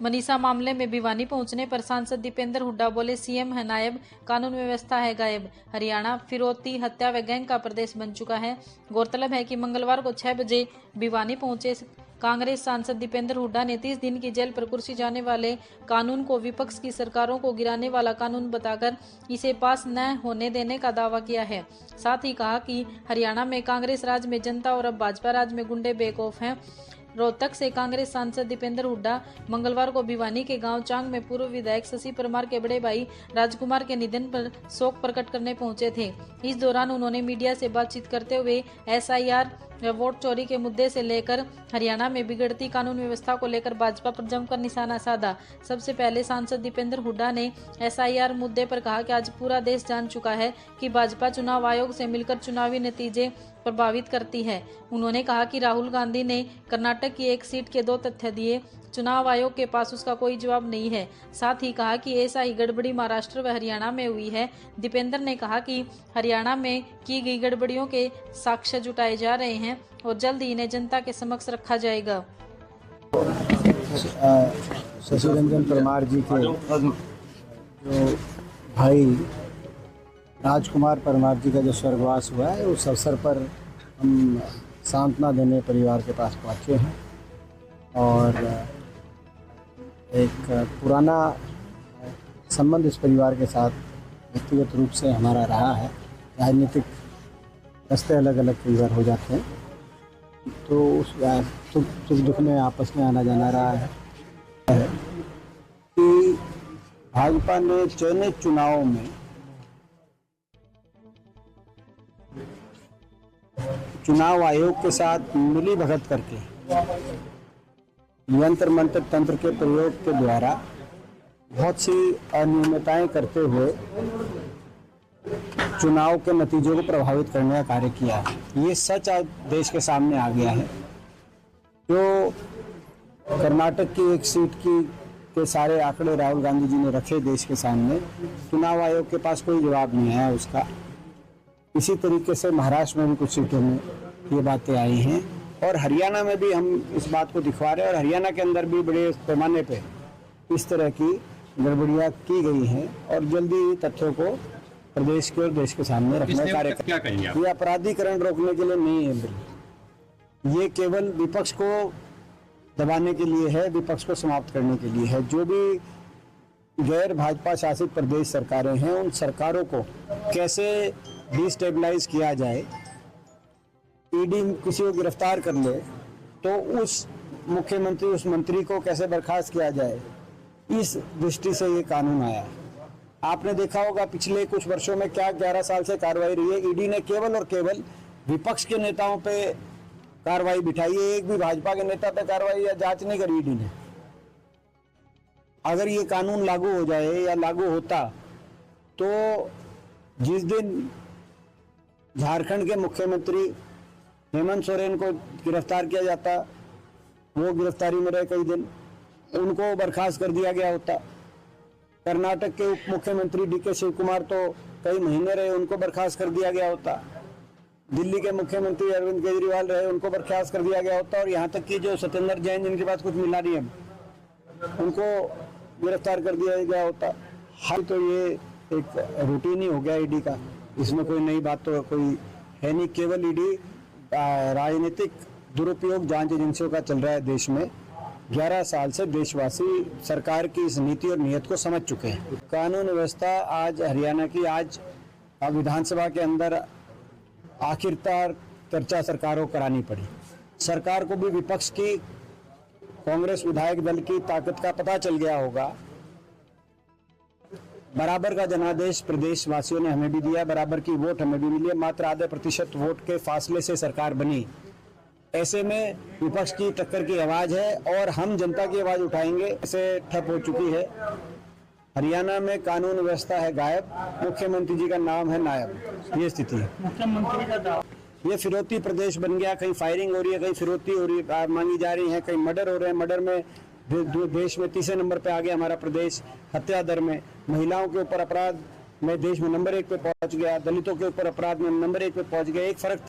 मनीषा मामले में भिवानी पहुंचने पर सांसद दीपेंद्र हुड्डा बोले, सीएम है नायब, कानून व्यवस्था है गायब। हरियाणा फिरौती हत्या व गैंग का प्रदेश बन चुका है। गौरतलब है कि मंगलवार को 6 बजे भिवानी पहुंचे कांग्रेस सांसद दीपेंद्र हुड्डा ने 30 दिन की जेल पर कुर्सी जाने वाले कानून को विपक्ष की सरकारों को गिराने वाला कानून बताकर इसे पास न होने देने का दावा किया है। साथ ही कहा कि हरियाणा में कांग्रेस राज में जनता और अब भाजपा राज में गुंडे बेखौफ हैं। रोहतक से कांग्रेस सांसद दीपेंद्र हुड्डा मंगलवार को भिवानी के गांव चांग में पूर्व विधायक शशि परमार के बड़े भाई राजकुमार के निधन पर शोक प्रकट करने पहुंचे थे। इस दौरान उन्होंने मीडिया से बातचीत करते हुए एसआईआर वोट चोरी के मुद्दे से लेकर हरियाणा में बिगड़ती कानून व्यवस्था को लेकर भाजपा पर जमकर निशाना साधा। सबसे पहले सांसद दीपेंद्र हुड्डा ने एसआईआर मुद्दे पर कहा कि आज पूरा देश जान चुका है कि भाजपा चुनाव आयोग से मिलकर चुनावी नतीजे प्रभावित करती है। उन्होंने कहा कि राहुल गांधी ने कर्नाटक की एक सीट के 2 तथ्य दिए, चुनाव आयोग के पास उसका कोई जवाब नहीं है। साथ ही कहा कि ऐसा ही गड़बड़ी महाराष्ट्र व हरियाणा में हुई है। दीपेंद्र ने कहा कि हरियाणा में की गई गड़बड़ियों के साक्ष्य जुटाए जा रहे हैं और जल्द ही इन्हें जनता के समक्ष रखा जाएगा। शशि रंजन परमार जी के जो भाई राजकुमार परमार जी का जो स्वर्गवास हुआ है, उस अवसर पर हम सांत्वना देने परिवार के पास पहुँचे हैं और एक पुराना संबंध इस परिवार के साथ व्यक्तिगत रूप से हमारा रहा है। राजनीतिक रास्ते अलग अलग कई बार हो जाते हैं, तो उस सुख दुख में आपस में आना जाना रहा है कि भाजपा ने चयनित चुनावों में चुनाव आयोग के साथ मिली भगत करके यंत्र मंत्र तंत्र के प्रयोग के द्वारा बहुत सी अनियमितताएं करते हुए चुनाव के नतीजों को प्रभावित करने का कार्य किया है। ये सच आज देश के सामने आ गया है। जो कर्नाटक की एक सीट के सारे आंकड़े राहुल गांधी जी ने रखे देश के सामने, चुनाव आयोग के पास कोई जवाब नहीं आया उसका। इसी तरीके से महाराष्ट्र में भी कुछ सीटों में ये बातें आई हैं और हरियाणा में भी हम इस बात को दिखवा रहे हैं और हरियाणा के अंदर भी बड़े पैमाने पे इस तरह की गड़बड़ियाँ की गई हैं और जल्दी तथ्यों को प्रदेश के और देश के सामने रखने का कार्य। ये अपराधीकरण रोकने के लिए नहीं है बिल, ये केवल विपक्ष को दबाने के लिए है, विपक्ष को समाप्त करने के लिए है। जो भी गैर भाजपा शासित प्रदेश सरकारें हैं, उन सरकारों को कैसे डिस्टेबलाइज किया जाए, ईडी किसी को गिरफ्तार कर ले तो उस मुख्यमंत्री उस मंत्री को कैसे बर्खास्त किया जाए, इस दृष्टि से ये कानून आया। आपने देखा होगा पिछले कुछ वर्षों में क्या 11 साल से कार्रवाई रही है। ईडी ने केवल और केवल विपक्ष के नेताओं पे कार्रवाई बिठाई है, एक भी भाजपा के नेता पे कार्रवाई या जांच नहीं करी ईडी ने। अगर ये कानून लागू हो जाए या लागू होता तो जिस दिन झारखंड के मुख्यमंत्री हेमंत सोरेन को गिरफ्तार किया जाता, वो गिरफ्तारी में रहे कई दिन, उनको बर्खास्त कर दिया गया होता। कर्नाटक के उप मुख्यमंत्री डीके शिव कुमार तो कई महीने रहे, उनको बर्खास्त कर दिया गया होता। दिल्ली के मुख्यमंत्री अरविंद केजरीवाल रहे, उनको बर्खास्त कर दिया गया होता। और यहाँ तक कि जो सत्येंद्र जैन जिनके पास कुछ मिला नहीं है, उनको गिरफ्तार कर दिया गया होता। हाल तो ये एक रूटीन ही हो गया ईडी का, इसमें कोई नई बात तो कोई है नहीं। केवल ईडी राजनीतिक दुरुपयोग जांच एजेंसियों का चल रहा है देश में। 11 साल से देशवासी सरकार की इस नीति और नीयत को समझ चुके हैं। कानून व्यवस्था आज हरियाणा की आज विधानसभा के अंदर आखिरकार चर्चा सरकारों करानी पड़ी। सरकार को भी विपक्ष की कांग्रेस विधायक दल की ताकत का पता चल गया होगा। बराबर का जनादेश प्रदेश वासियों ने हमें भी दिया, बराबर की वोट हमें भी मिली, मात्र आधे प्रतिशत वोट के फासले से सरकार बनी। ऐसे में विपक्ष की टक्कर की आवाज है और हम जनता की आवाज उठाएंगे। ऐसे ठप हो चुकी है। हरियाणा में कानून व्यवस्था है गायब, मुख्यमंत्री जी का नाम है नायब। ये स्थिति है। मुख्यमंत्री का दावा, ये फिरौती प्रदेश बन गया। कहीं फायरिंग हो रही है, कहीं फिरौती हो रही है, मांगी जा रही है, कहीं मर्डर हो रहे हैं। मर्डर में देश में 30 नंबर पे आ गया हमारा प्रदेश। हत्या दर में, महिलाओं के ऊपर अपराध में देश में नंबर 1 पे पहुंच गया। दलितों के ऊपर अपराध में नंबर 1 पे पहुंच गया। एक फर्क